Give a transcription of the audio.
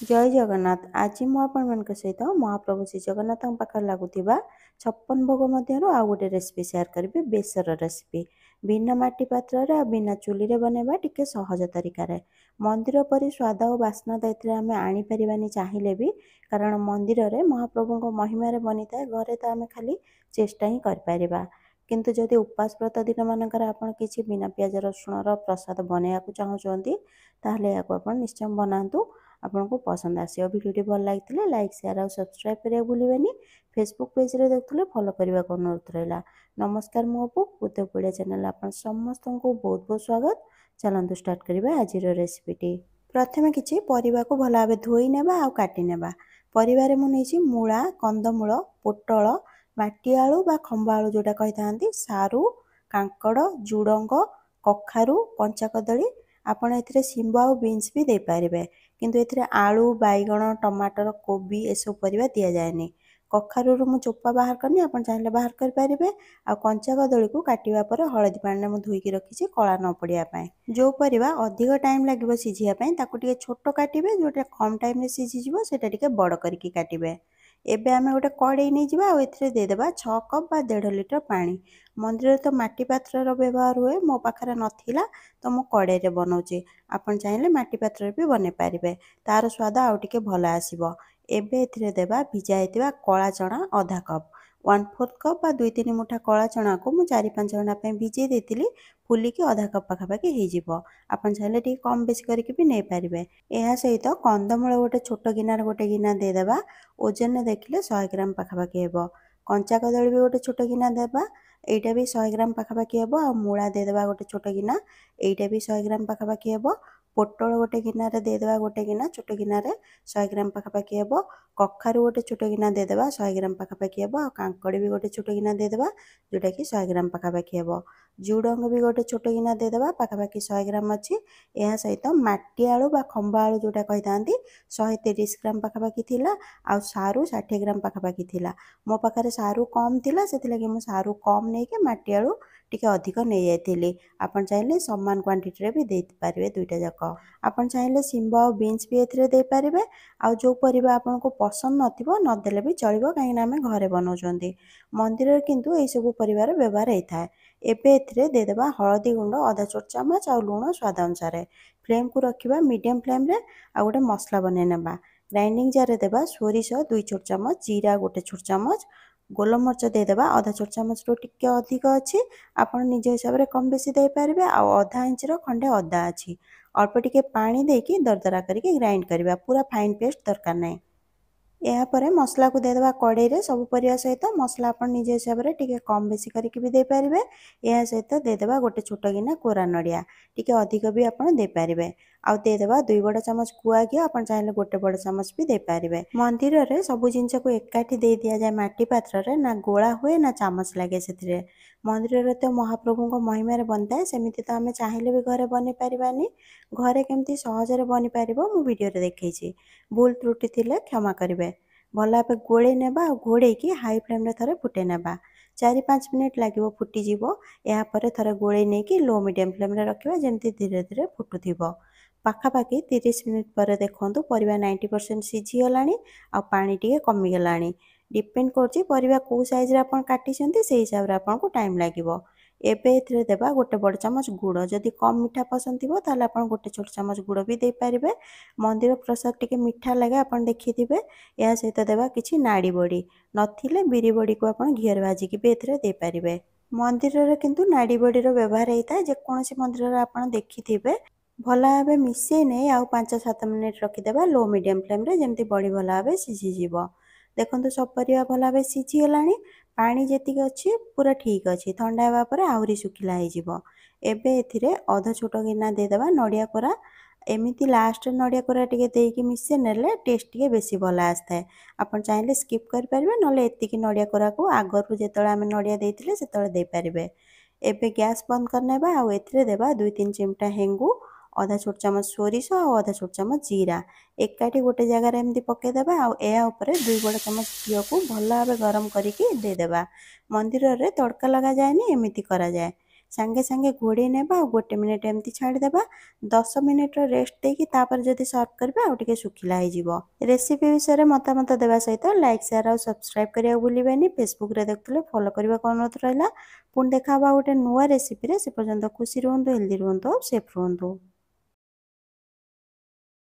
जय जगन्नाथ। आज मु आपन सहित महाप्रभु श्री जगन्नाथ पाखे लगुवा 56 भोग मध्य आउ गोटे रेसिपी सेयार करी बेसर रेसिपी बिना माटी पात्र बिना चुली बनवा टिके सहज तरीकार मंदिर परी स्वाद और बास्ना दायित्व आम आनीपारानी चाहिए भी कारण मंदिर में महाप्रभु महिमा बनी था घरे तो आम खाली चेष्टा ही कर किंतु जदि उपास व्रत दिन मानकर आपण किसी बिना पियाज रसुण प्रसाद बनवाक चाहूँगी ताहले आप निश्चय बनातु आपको पसंद आसो। भिडियो भल लगी लाइक शेयर और सब्सक्राइब करने भूलें। फेसबुक पेज रे देखुले फॉलो करने को अनुरोध रहा। नमस्कार मु अपू बुद्धपुड़िया चैनल आप समस्त को बहुत बहुत स्वागत। चलतु स्टार्ट करवा आज रेसिपीटी। प्रथम किसी परिवा को भल भाव धोई नेबा आ काटी नेबा। परिवार मुझे मूला कंदमूल पोटल माटी आलू बा खंबा आलू जोटा कही था सारू कांकड़ झुडंग कखारू कंचा कदली आपण ए शिंब आ बीन्स भी दे पारे किंतु ए आलू बैगण टमाटर कोबी एसबू परिवा दि जाए। कखारू मु चोपा बाहर करनी आप चाहिए बाहर करेंगे। आ कंचा कदली को काटिया पर हलदी पानी में धोईकी रखी कला न पड़ापी जो परिवा अधिक टाइम लगे सिझापी छोट काटे जोटा कम टाइम सिझीज से बड़ करके काटे। एबे आमे गोटे कड़े नहीं जावा देदेबा 6 कप बा 1.5 लिटर पानी। मंदिर तो माटी पात्र व्यवहार हुए मो पाखे नथिला तो मु कड़े बनाऊे आपन चाहिए माटी पात्र भी बन पारे तार स्वाद आउ टिके भल आसीबो। एबे एथिरे देबा भिजा हेतिबा कला चना आधा कप 1/4 कप बा 2-3 मुठा कला चना को मु 4-5 घंटा भिजे देतिली फुलिकी आधा कप पाखापाखि हो आपन चाहिए टी कम बेसी करके भी नहीं पारे। यह सहित कंदमूल गोटे छोट गिनार गोटे गिना देदेबा ओजन देखिले 100 ग्राम पाखापाखि हेबो। कंचा कदली भी गोटे छोट गिना देबा एटा भी 100 ग्राम पाखापाखि हेबो। आ मूला देदेबा गोटे छोट गिना एटा भी 100 ग्राम पाखापाखि हेबो। पोटल गोटे गिनार देदेबा गोटे गिना छोट गिनार 100 ग्राम पाखापाखि हेबो। कखारू गोटे छोट गिना देदेबा 100 ग्राम पाखापाखि हेबो। आ कांकड़ भी गोटे छोट गिना देदेबा जोटा कि 100 ग्राम पाखापाखि हेबो। झुडंग भी गोटे छोट गिना देदेबा पाखापाखि 100 ग्राम अच्छी। यह सहित माटी आलू बा खंबा आलू जोटा कही था 130 ग्राम पाखापाखि थिला। आ सारू 60 ग्राम पाखापाखि थिला। मो पाखे सारू कम थिला से मु सारू कम नहीं के माटी आलू टिके अधिक नहीं जाइली। आपन चाहिए समान क्वांटिटी रे भी दे पारे दुईटा जाक। आपन चाहिए शिंब आ बीन्स भी एथिरे दे पारे। आ जो परिबा आपन को पसंद नथिबो नदेले भी चलिबो काहे आमे घरे बनाउछंती। मंदिर रे किंतु एई सब परिवार व्यवहार होता है। एबे एथिरे देदेबा हळदी गुंड आधा छोट चामच आ लुण स्वाद अनुसार। फ्लेम को रखिबा मीडियम फ्लेम रे आ गोटे मसला बने नेबा। ग्राइंडिंग जार रे देबा सोरिष 2 छोट चामच जीरा गोटे छोट चामच गोलमरच देदेबा आधा छोट चामच रो टिके अधिक अच्छी आपन निज हिसाब रे कम बेसी दे पारिबे। आ आधा इंच रो खंडे अदा अच्छी अल्प टिके पानी देकी दरदरा करके ग्राइंड करबा पूरा फाइन पेस्ट दरकार नाही। यापर मसला को देदेबा कड़े रे सब परिवा सहित मसला आपन निज हिसाब रे टिके कम बेसी करके भी दे पारिबे। या सहित देदेबा गोटे छोट गिना कोरा नड़िया टिके अधिक भी आपन दे पारिबे। आउ देदेबा 2 बड़ चामच गुआ घी आपन चाहिले गोटे बड़ चामच भी दे पारिबे। मंदिर रे सब जिंस को एकाठी दे दिया जाए माटी पात्र रे ना गोला हुए ना चामच लागे सेथिरे। मंदिर रे तो महाप्रभु को महिमा रे बनता है सेमिति तो आमे चाहिले भी घरे बने पारिबानी। घरे केमती सहज रे बनि पारिबो मु वीडियो रे देखैछि। भूल त्रुटि थिले क्षमा करिवे। भल भाव गोड़े नेबा घोड़े की हाई फ्लेम रे थरे फुटे नेबा 4-5 मिनिट लागिवो फुटीजिवो। या परे थरे गोड़े नहीं कि लो मीडियम फ्लेम रे रखिबा जेमती धीरे धीरे फुटुथिबो। पाखापाखि 30 मिनिट पर देखंतु परिवा 90% सिझी गलानी आ पानी टिके कमी गलानी। डिपेंड करछि परिवा को साइज रे आपन काटिछंती सेही हिसाब रे आपन को टाइम लागिवो। एबे एथिरे देबा गोटे बड़ चामच गुड़ जदि कम मीठा पसंद थिबो ताले आपन गोटे छोट चामच गुड़ भी दे पारिबे। मंदिर प्रसाद टिके मीठा लगे आपन देखिथिबे। या सहित देबा किछि नाड़ी बड़ी नथिले बिरी बड़ी को आपन घियर भाजिकी भी एथिरे दे पारिबे। मंदिर रे किंतु नाड़ी बड़ी रो व्यवहार हेता जे कोनोसी मंदिर रे आपन देखिथिबे। भल भाव मिसई नहीं आउ 5-7 मिनिट रखिदेबा लो मीडियम फ्लेम रे जेमती बड़ी भल भाव सिझीजिवो। देखंतु सब परिवा भल भाव सिझी गलानी पानी जेतिक अच्छी पूरा ठीक अच्छी ठंडा हेबा परे आउरी सुखिला हेजिवो। एबे एथिरे आधा छोट गिना देदेबा नड़िया कोरा एमिति लास्ट नड़िया कोरा टिके देकी मिसे नेले टेस्ट टिके बेसी भल आस्ताए। आपन चाहिले स्किप कर पारिबे नले एतिकी नड़िया कोरा को आगरु जेतळे आमे नड़िया देइतिले सेतळे दे पारिबे। एबे गैस बंद करनेबा आ एथिरे देबा 2-3 चिमटा हेंगु आधा छोट चामच सोरिष और आधा छोट चामच जीरा एकाठी गोटे जगार एमती पकेदेबा। आ या उपरे 2 बड़ चामच घियो को भल भाव गरम करके देदेबा। मंदिर रे तड़का लगा जाएनी एमिति करा जाए। ସାଙ୍ଗେ ସାଙ୍ଗେ ଘୋଡ଼େଇ ନେବା ଆଉ 1 ମିନିଟ୍ ଏମିତି ଛାଡ଼ିଦେବା। 10 ମିନିଟ୍ର ରେଷ୍ଟ ଦେଇକି ତାପରେ ଯଦି ସର୍ଭ କରିବା ଆଉ ଟିକେ ଶୁଖିଲା ହେଇଯିବ। ରେସିପି ବିଷୟରେ ମତାମତ ଦେବା ସହିତ ଲାଇକ୍, ସେୟାର ଆଉ ସବସ୍କ୍ରାଇବ୍ କରିବାକୁ ଭୁଲିବେନି। ଫେସବୁକରେ ଦେଖୁଥିଲେ ଫଲୋ କରିବାକୁ ଅନୁରୋଧ ରହିଲା। ପୁଣି ଦେଖା ହବା ଗୋଟେ ନୂଆ ରେସିପିରେ। ସେ ପର୍ଯ୍ୟନ୍ତ ଖୁସି ରୁହନ୍ତୁ, ହେଲ୍ଦି ରୁହନ୍ତୁ ଆଉ ସେଫ୍ ରୁହନ୍ତୁ।